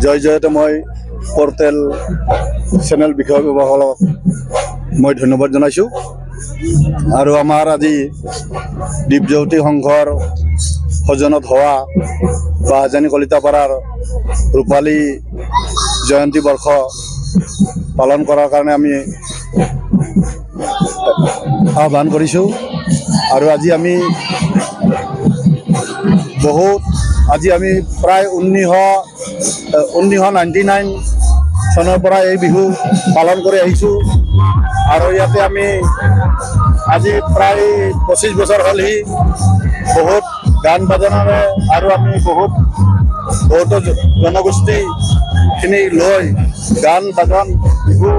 জয় জয়তে মই portal channel বিষয়ববীয়াসকলক মই ধন্যবাদ জনাইছোঁ। আৰু আমাৰ আজি দীপজ্যোতি সংঘৰ সজনত হোৱা বাহাজানী কলিতাপাৰাৰ ৰূপালী জয়ন্তী বৰ্ষ পালন কৰাৰ কাৰণে আমি আহ্বান কৰিছোঁ। আৰু আজি আমি প্ৰায় 1999 চনৰ পৰা এই বিহু পালন কৰি আহিছোঁ। আৰু ইয়াতে আমি আজি প্ৰায় 25 বছৰ হ'লহি বহুত গান বাজনাৰে আৰু আমি বহুতো জনগোষ্ঠীখিনি লৈ গান বাজন বিহু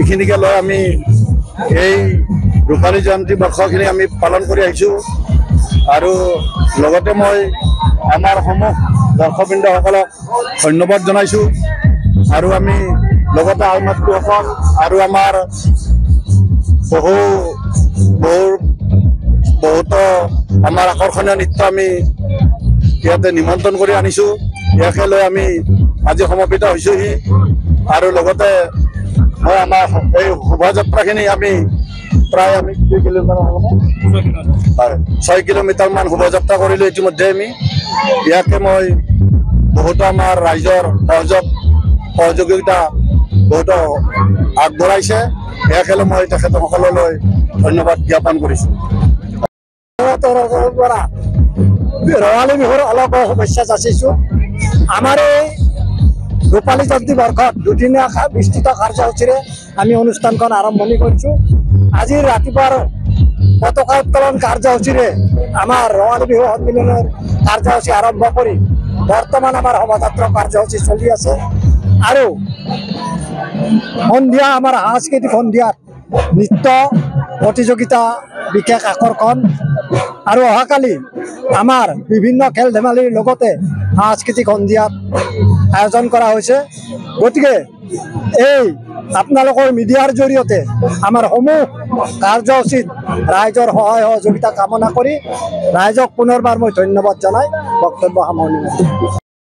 এইখিনিকে লৈ আমি এই ৰূপালী জয়ন্তী বৰ্ষখিনি আমি পালন কৰি আহিছোঁ। আৰু লগতে মই আমাৰ সমূহ দৰ্শকবৃন্দসকলক ধন্যবাদ জনাইছোঁ। আৰু আমি লগতে আলমাতৃসকল আৰু আমাৰ বহুতো আমাৰ আকৰ্ষণীয় নৃত্য আমি ইয়াতে নিমন্ত্ৰণ কৰি আনিছোঁ। ইয়াকে লৈ আমি আজি সমবেত হৈছোঁহি। আৰু লগতে মই আমাৰ এই শোভাযাত্ৰাখিনি আমি প্ৰায় 6 কিলোমিটাৰমান শোভাযাত্ৰা কৰিলোঁ ইতিমধ্যে আমি। ইয়াকে মই বহুতো আমাৰ ৰাইজৰ সহযোগিতা বহুতো আগবঢ়াইছে। ইয়াকে লৈ মই তেখেতসকললৈ ধন্যবাদ জ্ঞাপন কৰিছোঁ। ৰঙালী বিহুৰ অলপ শুভেচ্ছা যাচিছোঁ। আমাৰ এই ৰূপালী জয়ন্তী বৰ্ষত দুদিনীয়া বিস্তৃত কাৰ্যসূচীৰে আমি অনুষ্ঠানখন আৰম্ভণি কৰিছোঁ। আজি ৰাতিপুৱাৰ পতাকা উত্তোলন কাৰ্যসূচীৰে আমাৰ ৰঙালী বিহু সন্মিলনৰ কাৰ্যসূচী আৰম্ভ কৰি বৰ্তমান আমাৰ শোভাযাত্ৰা কাৰ্যসূচী চলি আছে। আৰু সন্ধিয়া আমাৰ সাংস্কৃতিক সন্ধিয়াত নৃত্য প্ৰতিযোগিতা বিশেষ আকৰ্ষণ। আৰু অহাকালি আমাৰ বিভিন্ন খেল ধেমালিৰ লগতে সাংস্কৃতিক সন্ধিয়াত আয়োজন কৰা হৈছে। গতিকে এই আপোনালোকৰ মিডিয়াৰ জৰিয়তে আমাৰ সমূহ কাৰ্যসূচীত ৰাইজৰ সহায় সহযোগিতা কামনা কৰি ৰাইজক পুনৰবাৰ মই ধন্যবাদ জনাই বক্তব্য সামৰণি মাৰিছোঁ।